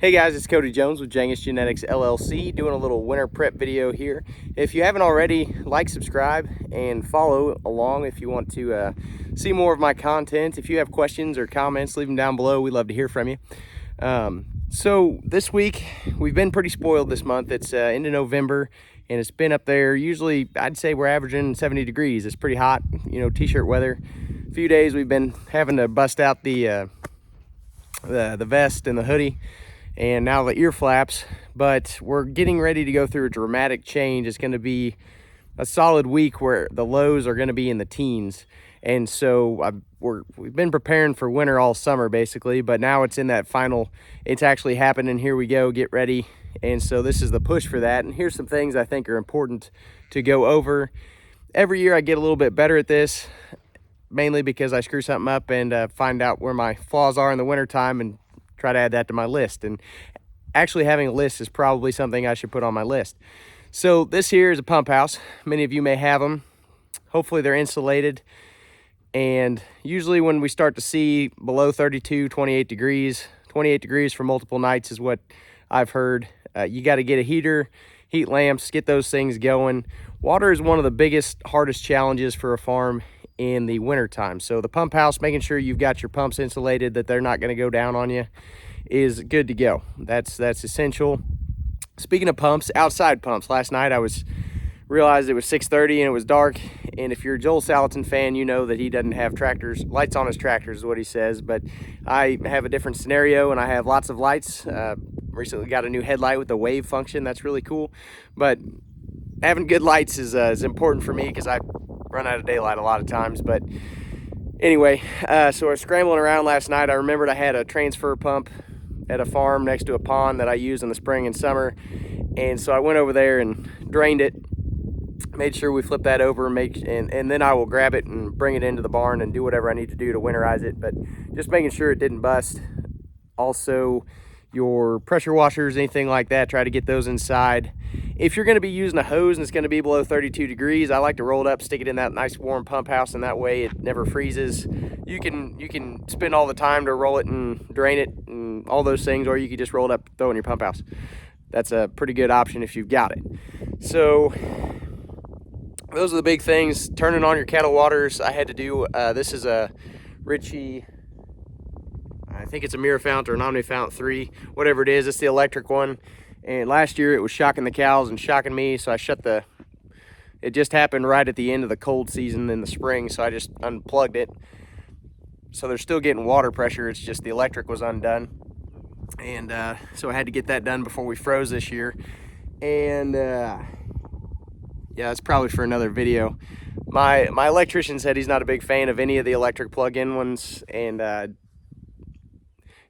Hey guys, it's Cody Jones with Jengis Genetics LLC doing a little winter prep video here. If you haven't already, like, subscribe, and follow along if you want to see more of my content. If you have questions or comments, leave them down below. We'd love to hear from you. So this week, we've been pretty spoiled this month. It's into November, and it's been up there. Usually, I'd say we're averaging 70 degrees. It's pretty hot, you know, t-shirt weather. A few days we've been having to bust out the vest and the hoodie, and now the ear flaps, but we're getting ready to go through a dramatic change. It's going to be a solid week where the lows are going to be in the teens. And so we've been preparing for winter all summer basically, but now it's in that final, it's actually happening. Here we go, get ready. And so this is the push for that. And here's some things I think are important to go over. Every year I get a little bit better at this, mainly because I screw something up and find out where my flaws are in the wintertime and try to add that to my list. And actually having a list is probably something I should put on my list. So this here is a pump house. Many of you may have them. Hopefully they're insulated. And usually when we start to see below 32, 28 degrees for multiple nights is what I've heard. You got to get a heater, heat lamps, get those things going. Water is one of the biggest, hardest challenges for a farm in the winter time. So the pump house, making sure you've got your pumps insulated, that they're not going to go down on you, is good to go. That's essential. Speaking of pumps, outside pumps, last night I realized it was 6:30 and it was dark. And if you're a Joel Salatin fan, you know that he doesn't have lights on his tractors is what he says. But I have a different scenario and I have lots of lights. Recently got a new headlight with the wave function. That's really cool. But having good lights is important for me because I run out of daylight a lot of times. But anyway, so I was scrambling around last night. I remembered I had a transfer pump at a farm next to a pond that I use in the spring and summer. And so I went over there and drained it, made sure we flip that over, and then I will grab it and bring it into the barn and do whatever I need to do to winterize it. But just making sure it didn't bust. Also, your pressure washers, anything like that, try to get those inside. If you're going to be using a hose and it's going to be below 32 degrees, I like to roll it up, stick it in that nice warm pump house, and that way it never freezes. You can spend all the time to roll it and drain it and all those things, or you could just roll it up, throw it in your pump house. That's a pretty good option if you've got it. So those are the big things. Turning on your cattle waters, I had to do, this is a Ritchie, I think it's a Mirafount or an Omnifount 3, whatever it is. It's the electric one. And last year it was shocking the cows and shocking me, so I it just happened right at the end of the cold season in the spring, so I just unplugged it. So they're still getting water pressure, it's just the electric was undone. And so I had to get that done before we froze this year. And yeah, it's probably for another video. My electrician said he's not a big fan of any of the electric plug-in ones, and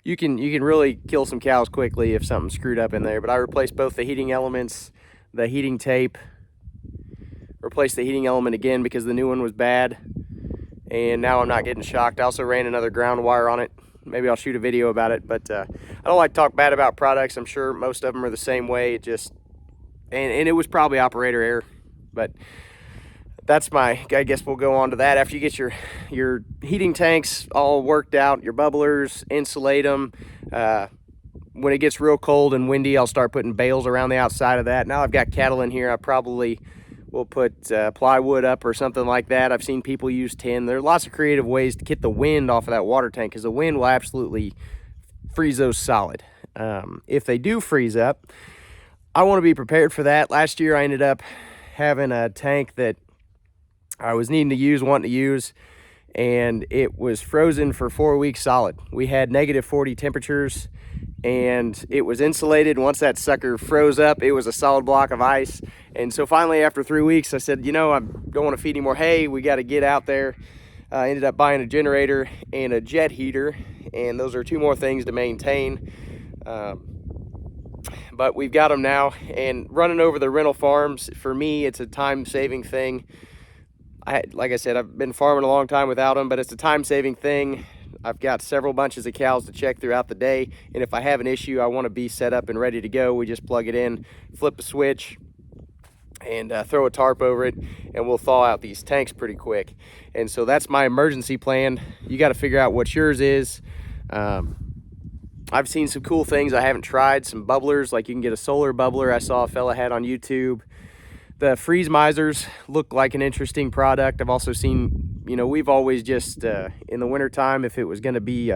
you can really kill some cows quickly if something's screwed up in there. But I replaced both the heating elements, the heating tape, replaced the heating element again because the new one was bad, and now I'm not getting shocked. I also ran another ground wire on it. Maybe I'll shoot a video about it, but I don't like to talk bad about products. I'm sure most of them are the same way. It just, and it was probably operator error, but that's I guess we'll go on to that. After you get your heating tanks all worked out, your bubblers, insulate them. When it gets real cold and windy, I'll start putting bales around the outside of that. Now I've got cattle in here, I probably will put plywood up or something like that. I've seen people use tin. There are lots of creative ways to get the wind off of that water tank, because the wind will absolutely freeze those solid. If they do freeze up, I want to be prepared for that. Last year I ended up having a tank that I was wanting to use, and it was frozen for 4 weeks solid. We had -40 temperatures, and it was insulated. Once that sucker froze up, it was a solid block of ice. And so finally, after 3 weeks, I said, you know, I don't want to feed any more hay. We got to get out there. I ended up buying a generator and a jet heater, and those are 2 more things to maintain. But we've got them now, and running over the rental farms, for me, it's a time-saving thing. Like I said, I've been farming a long time without them, but it's a time-saving thing. I've got several bunches of cows to check throughout the day, and if I have an issue, I want to be set up and ready to go. We just plug it in, flip a switch, and throw a tarp over it, and we'll thaw out these tanks pretty quick. And so that's my emergency plan. You got to figure out what yours is. I've seen some cool things I haven't tried, some bubblers, like you can get a solar bubbler I saw a fella had on YouTube. The freeze misers look like an interesting product. I've also seen, you know, we've always just, in the wintertime, if it was gonna be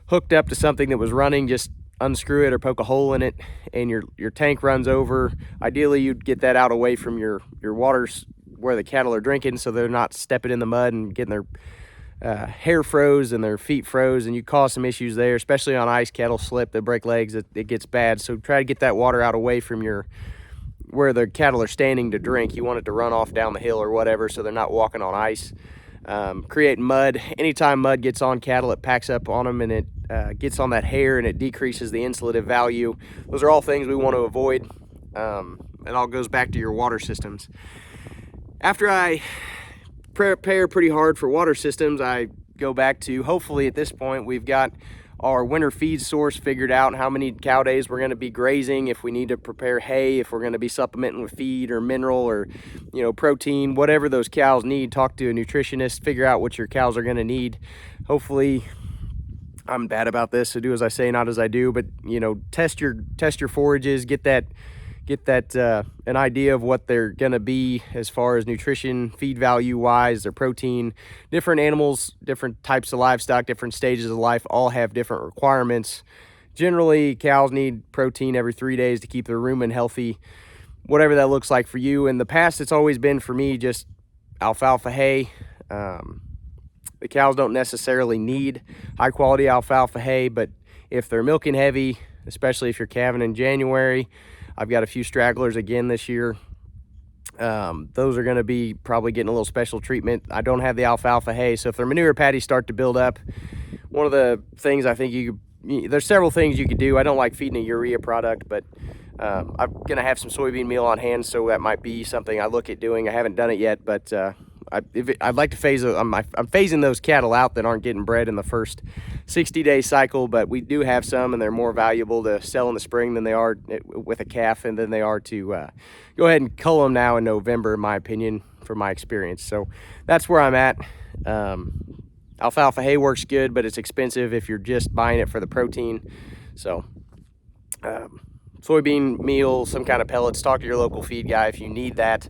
hooked up to something that was running, just unscrew it or poke a hole in it and your tank runs over. Ideally, you'd get that out away from your waters where the cattle are drinking, so they're not stepping in the mud and getting their hair froze and their feet froze, and you cause some issues there, especially on ice. Cattle slip, they break legs, it gets bad. So try to get that water out away from where the cattle are standing to drink. You want it to run off down the hill or whatever, so they're not walking on ice. Create mud. Anytime mud gets on cattle, it packs up on them and it gets on that hair and it decreases the insulative value. Those are all things we want to avoid. It all goes back to your water systems. After I prepare pretty hard for water systems, I go back to, hopefully at this point, we've got our winter feed source figured out, how many cow days we're going to be grazing, if we need to prepare hay, if we're going to be supplementing with feed or mineral or, you know, protein, whatever those cows need. Talk to a nutritionist, figure out what your cows are going to need. Hopefully, I'm bad about this, so do as I say, not as I do, but, you know, test your forages, get that an idea of what they're going to be as far as nutrition, feed value wise, their protein. Different animals, different types of livestock, different stages of life all have different requirements. Generally, cows need protein every 3 days to keep their rumen healthy, whatever that looks like for you. In the past, it's always been for me just alfalfa hay. The cows don't necessarily need high quality alfalfa hay, but if they're milking heavy, especially if you're calving in January, I've got a few stragglers again this year. Those are going to be probably getting a little special treatment. I don't have the alfalfa hay, so if their manure patties start to build up, one of the things I think there's several things you could do. I don't like feeding a urea product, but I'm going to have some soybean meal on hand, so that might be something I look at doing. I haven't done it yet, but I'd like to phase it. I'm phasing those cattle out that aren't getting bred in the first 60-day cycle, but we do have some, and they're more valuable to sell in the spring than they are with a calf, and then they are to go ahead and cull them now in November, in my opinion, from my experience. So that's where I'm at. Alfalfa hay works good, but it's expensive if you're just buying it for the protein. So soybean meal, some kind of pellets, talk to your local feed guy if you need that.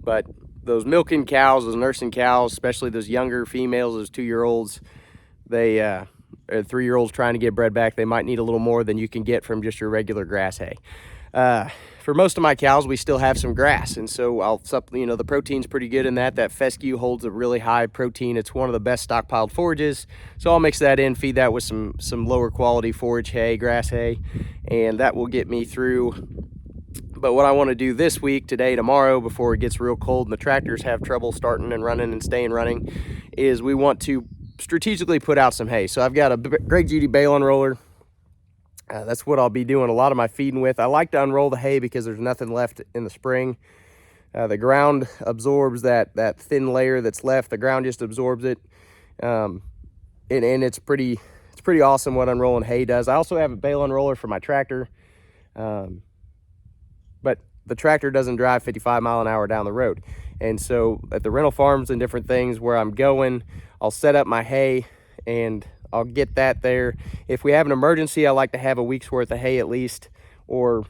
But those milking cows, those nursing cows, especially those younger females, those 2-year-olds, they or 3-year-olds trying to get bred back, they might need a little more than you can get from just your regular grass hay. For most of my cows, we still have some grass, and so the protein's pretty good in that. That fescue holds a really high protein. It's one of the best stockpiled forages, so I'll mix that in, feed that with some lower quality forage hay, grass hay, and that will get me through. But what I want to do this week, today, tomorrow, before it gets real cold and the tractors have trouble starting and running and staying running, is we want to strategically put out some hay. So I've got a Greg Judy bale unroller. That's what I'll be doing a lot of my feeding with. I like to unroll the hay because there's nothing left in the spring. The ground absorbs that thin layer that's left. The ground just absorbs it, and it's pretty awesome what unrolling hay does. I also have a bale unroller for my tractor. But the tractor doesn't drive 55 mile an hour down the road. And so at the rental farms and different things where I'm going, I'll set up my hay and I'll get that there. If we have an emergency, I like to have a week's worth of hay at least, or,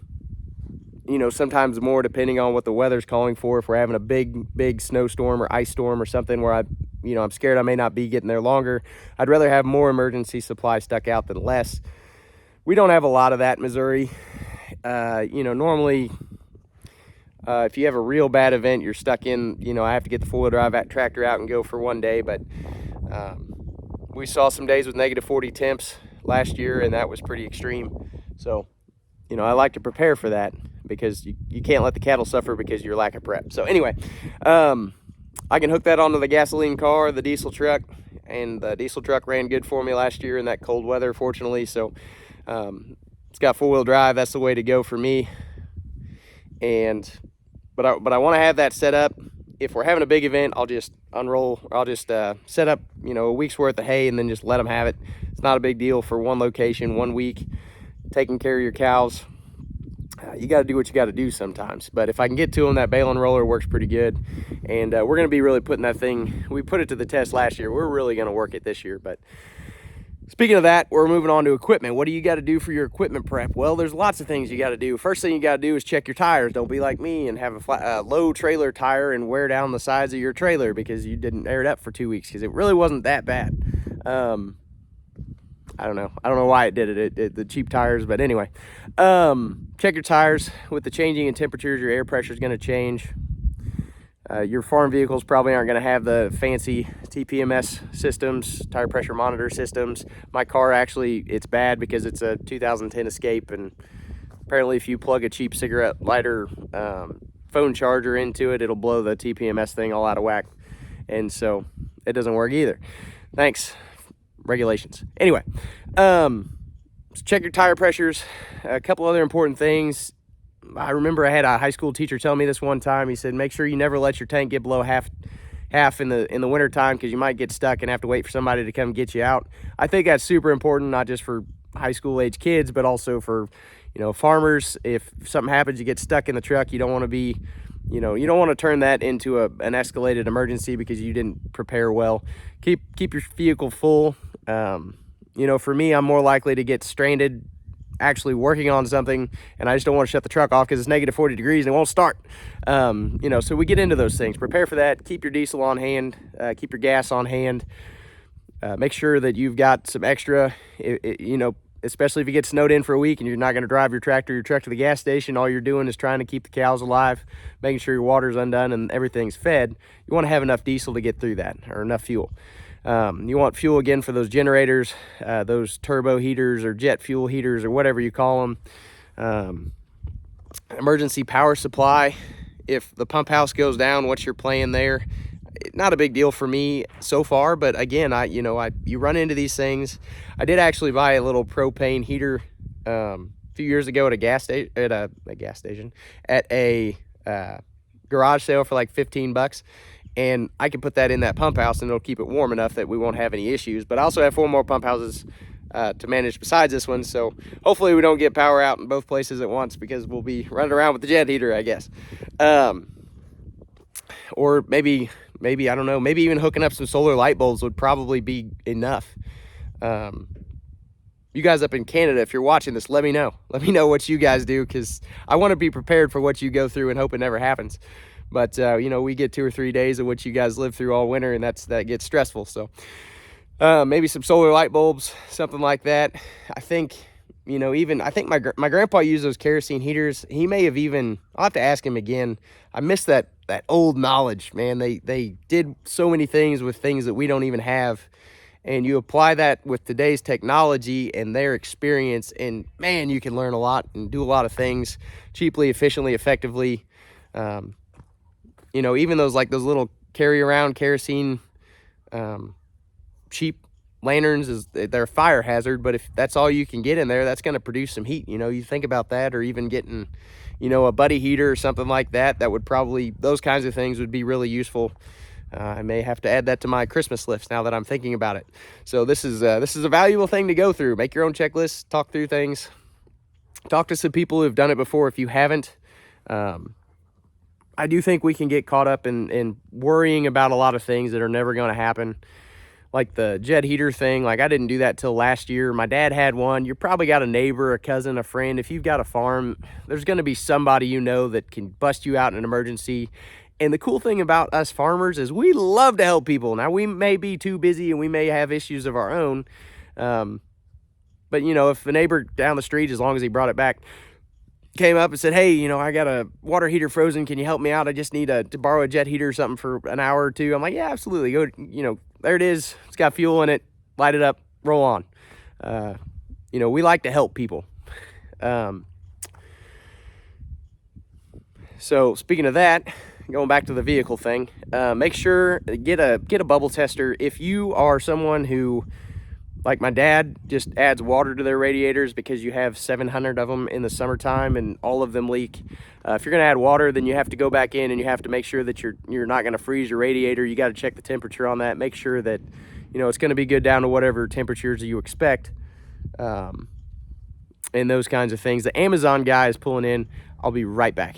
you know, sometimes more depending on what the weather's calling for. If we're having a big snowstorm or ice storm or something where I'm scared I may not be getting there longer, I'd rather have more emergency supply stuck out than less. We don't have a lot of that in Missouri. Normally, if you have a real bad event, you're stuck in, I have to get the 4-wheel drive tractor out and go for one day. But we saw some days with -40 temps last year, and that was pretty extreme. So, I like to prepare for that because you can't let the cattle suffer because of your lack of prep. So anyway, I can hook that onto the gasoline car, the diesel truck, and the diesel truck ran good for me last year in that cold weather, fortunately. So it's got 4-wheel drive. That's the way to go for me. But I want to have that set up. If we're having a big event, I'll just unroll. I'll just set up, a week's worth of hay and then just let them have it. It's not a big deal for one location, 1 week, taking care of your cows. You got to do what you got to do sometimes. But if I can get to them, that bale and roller works pretty good. And we're going to be really putting that thing, we put it to the test last year. We're really going to work it this year. But Speaking of that, we're moving on to equipment. What do you got to do for your equipment prep? Well, there's lots of things you got to do. First thing you got to do is check your tires. Don't be like me and have a low trailer tire and wear down the sides of your trailer because you didn't air it up for 2 weeks, because it really wasn't that bad. I don't know why it did it. The cheap tires, but anyway. Check your tires. With the changing in temperatures, your air pressure is going to change. Your farm vehicles probably aren't going to have the fancy TPMS systems, tire pressure monitor systems. My car, actually, it's bad because it's a 2010 Escape, and apparently if you plug a cheap cigarette lighter phone charger into it, it'll blow the TPMS thing all out of whack, and so it doesn't work either. Thanks, regulations. Anyway, so check your tire pressures. A couple other important things. I remember I had a high school teacher tell me this one time. He said, make sure you never let your tank get below half in the winter time, because you might get stuck and have to wait for somebody to come get you out. I think that's super important, not just for high school age kids, but also for, farmers. If something happens, you get stuck in the truck, you don't want to be, you don't want to turn that into an escalated emergency because you didn't prepare well. Keep your vehicle full. For me, I'm more likely to get stranded actually working on something, and I just don't want to shut the truck off because it's negative 40 degrees and it won't start. So we get into those things. Prepare for that. Keep your diesel on hand. Keep your gas on hand. Make sure that you've got some extra, especially if you get snowed in for a week and you're not going to drive your truck to the gas station. All you're doing is trying to keep the cows alive, making sure your water's undone and everything's fed. You want to have enough diesel to get through that, or enough fuel. You want fuel again for those generators, those turbo heaters or jet fuel heaters or whatever you call them. Emergency power supply. If the pump house goes down, what's your plan there? Not a big deal for me so far, but again, you run into these things. I did actually buy a little propane heater a few years ago at a garage sale for like $15. And I can put that in that pump house and it'll keep it warm enough that we won't have any issues. But I also have 4 more pump houses to manage besides this one. So hopefully we don't get power out in both places at once, because we'll be running around with the jet heater, I guess. Or maybe, I don't know, maybe even hooking up some solar light bulbs would probably be enough. You guys up in Canada, if you're watching this, let me know. Let me know what you guys do, because I want to be prepared for what you go through and hope it never happens. But, we get 2 or 3 days of what you guys live through all winter, and that gets stressful. So maybe some solar light bulbs, something like that. I think, I think my grandpa used those kerosene heaters. He may have even, I'll have to ask him again. I miss that old knowledge, man. They did so many things with things that we don't even have. And you apply that with today's technology and their experience, and man, you can learn a lot and do a lot of things cheaply, efficiently, effectively. Even those little carry around kerosene, cheap lanterns, they're a fire hazard, but if that's all you can get in there, that's going to produce some heat. You think about that, or even getting, a buddy heater or something like that. Those kinds of things would be really useful. I may have to add that to my Christmas list now that I'm thinking about it. So this is a valuable thing to go through. Make your own checklist, talk through things, talk to some people who've done it before if you haven't. I do think we can get caught up in worrying about a lot of things that are never going to happen. Like the jet heater thing. Like, I didn't do that till last year. My dad had one. You probably got a neighbor, a cousin, a friend. If you've got a farm, there's going to be somebody that can bust you out in an emergency. And the cool thing about us farmers is we love to help people. Now, we may be too busy and we may have issues of our own. But, if a neighbor down the street, as long as he brought it back, came up and said, hey, I got a water heater frozen. Can you help me out? I just need to borrow a jet heater or something for an hour or two. I'm like, yeah, absolutely. Go, there it is. It's got fuel in it. Light it up, roll on. We like to help people. So speaking of that, going back to the vehicle thing, make sure, get a bubble tester. If you are someone who, like my dad, just adds water to their radiators because you have 700 of them in the summertime and all of them leak. If you're going to add water, then you have to go back in and you have to make sure that you're not going to freeze your radiator. You got to check the temperature on that. Make sure that, it's going to be good down to whatever temperatures you expect. And those kinds of things. The Amazon guy is pulling in. I'll be right back.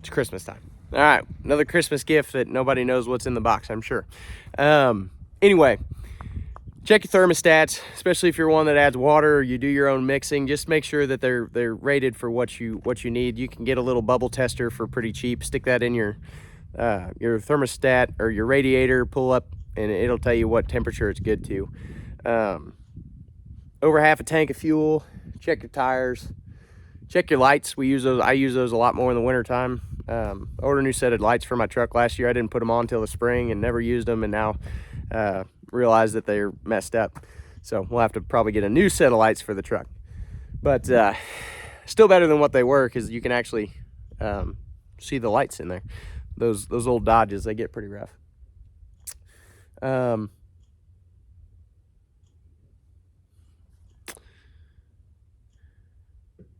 It's Christmas time. All right, another Christmas gift that nobody knows what's in the box, I'm sure. Anyway. check your thermostats, especially if you're one that adds water or you do your own mixing. Just make sure that they're rated for what you need. You can get a little bubble tester for pretty cheap. Stick that in your thermostat or your radiator, pull up, and it'll tell you what temperature it's good to. Over half a tank of fuel. Check your tires. Check your lights. We use those. I use those a lot more in the winter time. Ordered a new set of lights for my truck last year. I didn't put them on until the spring and never used them, and now realize that they're messed up. So we'll have to probably get a new set of lights for the truck. But still better than what they were, because you can actually see the lights in there. Those old Dodges, they get pretty rough.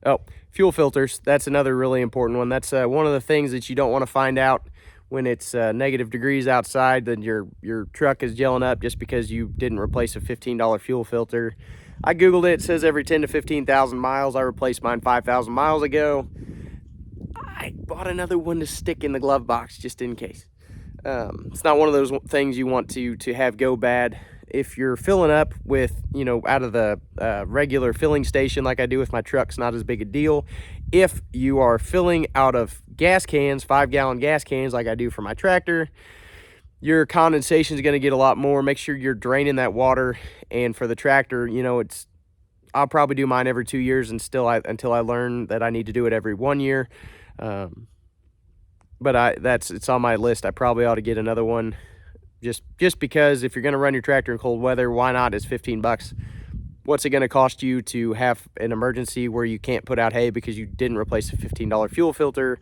Oh, fuel filters. That's another really important one. That's one of the things that you don't want to find out when it's negative degrees outside, that your truck is gelling up just because you didn't replace a $15 fuel filter. I Googled it. It says every 10 to 15,000 miles. I replaced mine 5,000 miles ago. I bought another one to stick in the glove box just in case. It's not one of those things you want to have go bad. If you're filling up with, out of the regular filling station like I do with my truck, it's not as big a deal. If you are filling out of gas cans, 5-gallon gas cans like I do for my tractor, your condensation is going to get a lot more. Make sure you're draining that water. And for the tractor, I'll probably do mine every 2 years until I learn that I need to do it every 1 year. But it's on my list. I probably ought to get another one, just because if you're going to run your tractor in cold weather, why not? It's $15. What's it going to cost you to have an emergency where you can't put out hay because you didn't replace a $15 fuel filter?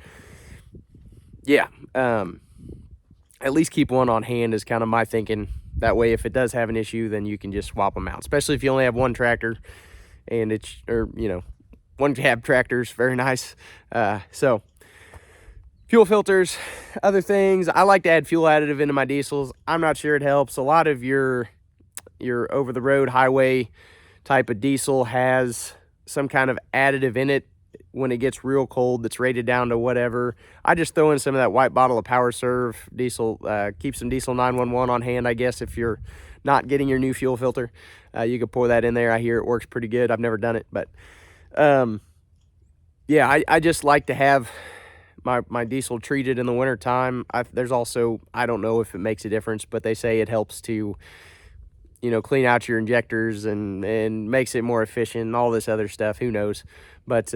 Yeah, at least keep one on hand is kind of my thinking. That way, if it does have an issue, then you can just swap them out, especially if you only have one tractor and one cab tractors. Very nice. So fuel filters, other things. I like to add fuel additive into my diesels. I'm not sure it helps. A lot of your over the road highway type of diesel has some kind of additive in it when it gets real cold that's rated down to whatever. I just throw in some of that white bottle of PowerServe diesel. Keep some diesel 911 on hand, I guess, if you're not getting your new fuel filter. You could pour that in there. I hear it works pretty good. I've never done it, but yeah, I just like to have my diesel treated in the winter time. There's also, I don't know if it makes a difference, but they say it helps to clean out your injectors and makes it more efficient and all this other stuff. Who knows? But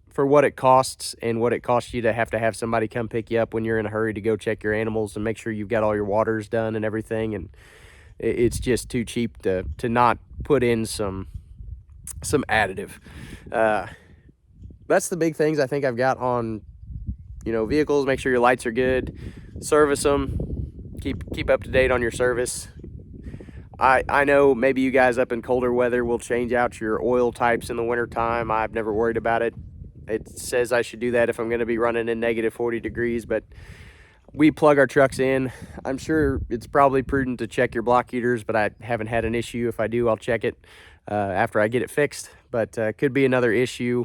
for what it costs and what it costs you to have somebody come pick you up when you're in a hurry to go check your animals and make sure you've got all your waters done and everything, and it's just too cheap to not put in some additive. That's the big things I think I've got on vehicles. Make sure your lights are good, service them, keep up to date on your service. I know maybe you guys up in colder weather will change out your oil types in the winter time. I've never worried about it. It says I should do that if I'm going to be running in negative 40 degrees, but we plug our trucks in. I'm sure it's probably prudent to check your block heaters, but I haven't had an issue. If I do, I'll check it after I get it fixed, but could be another issue.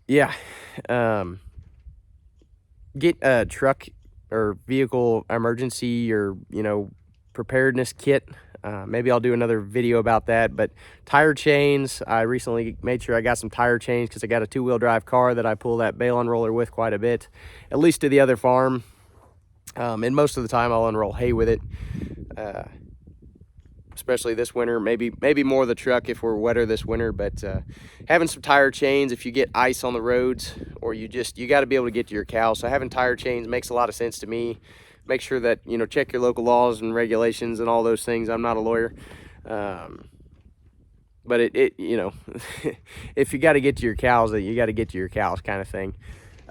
Yeah. Get a truck or vehicle emergency or preparedness kit. Maybe I'll do another video about that. But tire chains, I recently made sure I got some tire chains because I got a 2-wheel drive car that I pull that bale unroller with quite a bit, at least to the other farm. And most of the time I'll unroll hay with it, especially this winter. Maybe more the truck if we're wetter this winter. But having some tire chains, if you get ice on the roads, or you got to be able to get to your cow. So having tire chains makes a lot of sense to me. Make sure that, check your local laws and regulations and all those things. I'm not a lawyer. But if you got to get to your cows, you got to get to your cows kind of thing.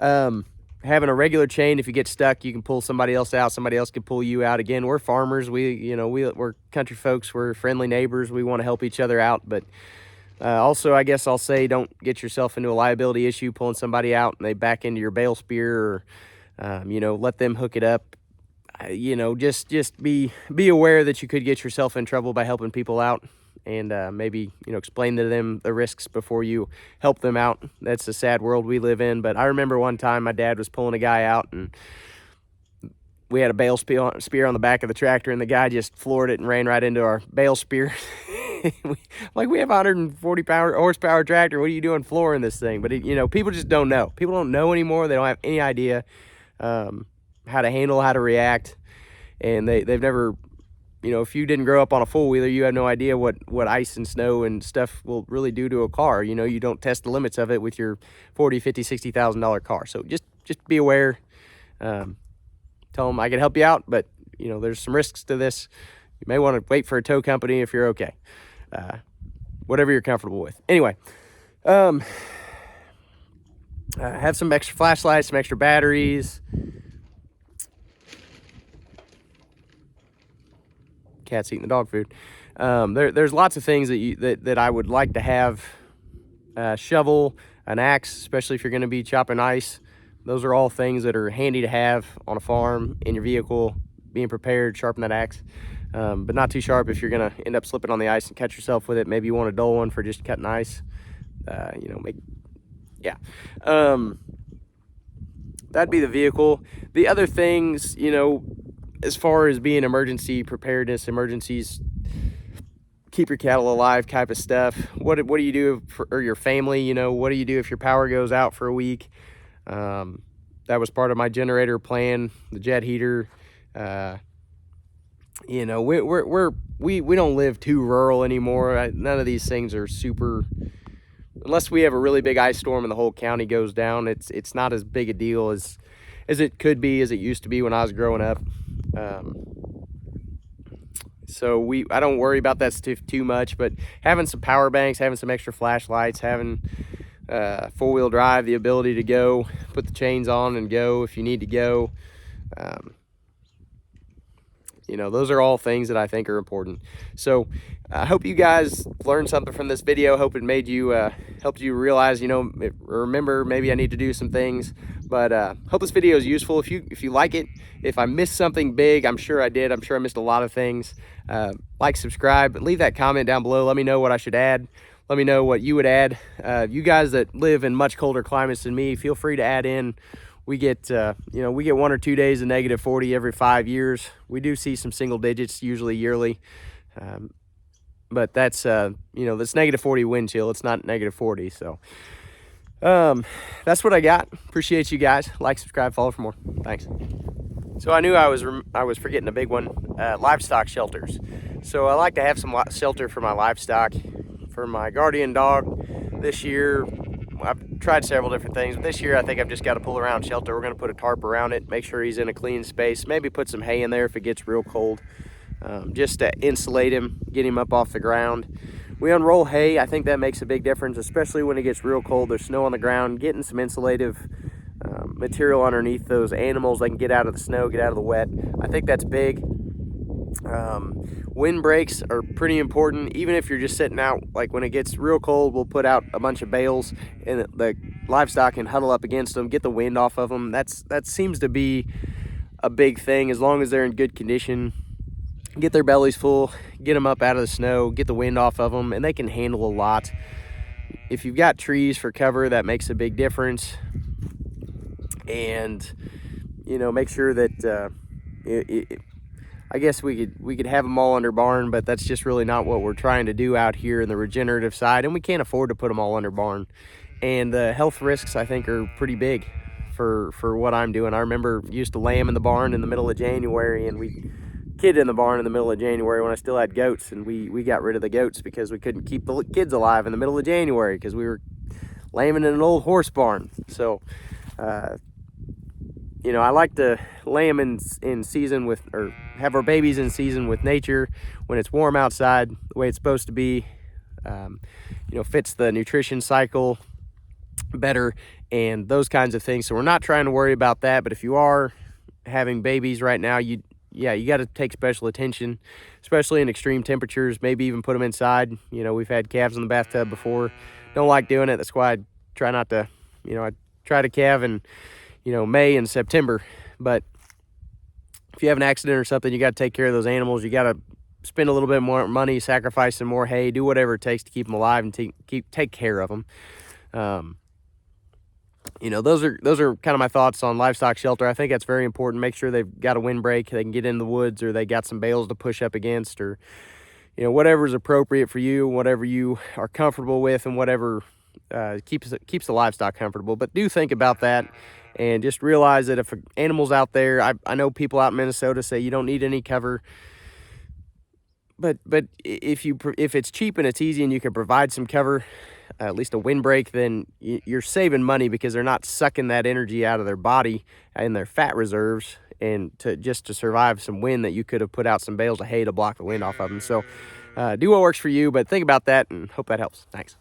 Having a regular chain, if you get stuck, you can pull somebody else out. Somebody else can pull you out. Again, we're farmers. We're country folks. We're friendly neighbors. We want to help each other out. But also, I guess I'll say, don't get yourself into a liability issue pulling somebody out and they back into your bale spear, or, let them hook it up. Just be aware that you could get yourself in trouble by helping people out, and maybe explain to them the risks before you help them out. That's a sad world we live in. But I remember one time my dad was pulling a guy out, and we had a bale spear on the back of the tractor, and the guy just floored it and ran right into our bale spear. Like, we have a 140 horsepower tractor. What are you doing flooring this thing? But you know, people just don't know. People don't know anymore. They don't have any idea how to handle, how to react, and they've never, you know, if you didn't grow up on a four-wheeler, you have no idea what ice and snow and stuff will really do to a car. You know, you don't test the limits of it with your $40,000, $50,000, $60,000 car. So just be aware. Tell them I can help you out, but you know, there's some risks to this. You may want to wait for a tow company if you're okay. Whatever you're comfortable with. Anyway, have some extra flashlights, some extra batteries. Cat's eating the dog food. There's lots of things that I would like to have. Shovel, an axe, especially if you're going to be chopping ice. Those are all things that are handy to have on a farm, in your vehicle, being prepared, sharpen that axe. But not too sharp if you're going to end up slipping on the ice and catch yourself with it. Maybe you want a dull one for just cutting ice. You know, that'd be the vehicle. The other things, you know, as far as being emergency preparedness, emergencies, keep your cattle alive type of stuff. What do you do for your family? You know, what do you do if your power goes out for a week? That was part of my generator plan, the jet heater. You know, we don't live too rural anymore. None of these things are super, unless we have a really big ice storm and the whole county goes down. It's not as big a deal as it could be, as it used to be when I was growing up. So I don't worry about that stuff too much, but having some power banks, having some extra flashlights, having four-wheel drive, the ability to go, put the chains on and go if you need to go. You know, those are all things that I think are important. So I hope you guys learned something from this video. Hope it made you, helped you realize, you know, remember, maybe I need to do some things. But hope this video is useful. If you like it, if I missed something big, I'm sure I did. I'm sure I missed a lot of things. Like, subscribe, leave that comment down below. Let me know what I should add. Let me know what you would add. You guys that live in much colder climates than me, feel free to add in. We get, you know, we get 1 or 2 days of -40 every 5 years. We do see some single digits, usually yearly. But that's, you know, that's -40 wind chill. It's not -40. So that's what I got. Appreciate you guys. Like, subscribe, follow for more. Thanks. So I knew I was forgetting a big one, livestock shelters. So I like to have some shelter for my livestock. For my guardian dog this year, I've tried several different things, but this year I think I've just got a pull around shelter. We're going to put a tarp around it, make sure he's in a clean space, maybe put some hay in there if it gets real cold, just to insulate him, get him up off the ground. We unroll hay. I think that makes a big difference, especially when it gets real cold. There's snow on the ground. Getting some insulative material underneath those animals, they can get out of the snow, get out of the wet. I think that's big. Wind breaks are pretty important. Even if you're just sitting out, like when it gets real cold, we'll put out a bunch of bales and the livestock can huddle up against them, get the wind off of them. That seems to be a big thing. As long as they're in good condition, get their bellies full, get them up out of the snow, get the wind off of them, and they can handle a lot. If you've got trees for cover, that makes a big difference. And you know, make sure that I guess we could have them all under barn, but that's just really not what we're trying to do out here in the regenerative side, and we can't afford to put them all under barn. And the health risks, I think, are pretty big for what I'm doing. I remember used to lamb in the barn in the middle of January, and we kid in the barn in the middle of January when I still had goats, and we got rid of the goats because we couldn't keep the kids alive in the middle of January because we were lambing in an old horse barn. So you know, I like to lamb in season with, or have our babies in season with nature when it's warm outside, the way it's supposed to be. You know, fits the nutrition cycle better and those kinds of things. So we're not trying to worry about that. But if you are having babies right now, you got to take special attention, especially in extreme temperatures. Maybe even put them inside. You know, we've had calves in the bathtub before. Don't like doing it. That's why I try not to, you know, I try to calve in, you know, May and September. But if you have an accident or something, you got to take care of those animals. You got to spend a little bit more money, sacrifice some more hay, do whatever it takes to keep them alive and take care of them. you know, those are kind of my thoughts on livestock shelter. I think that's very important. Make sure they've got a windbreak, they can get in the woods, or they got some bales to push up against, or, you know, whatever is appropriate for you, whatever you are comfortable with, and whatever keeps the livestock comfortable. But do think about that, and just realize that if an animal's out there, I know people out in Minnesota say you don't need any cover. But if it's cheap and it's easy and you can provide some cover, at least a windbreak, then you're saving money, because they're not sucking that energy out of their body and their fat reserves, and to survive some wind that you could have put out some bales of hay to block the wind off of them. So do what works for you, but think about that, and hope that helps. Thanks.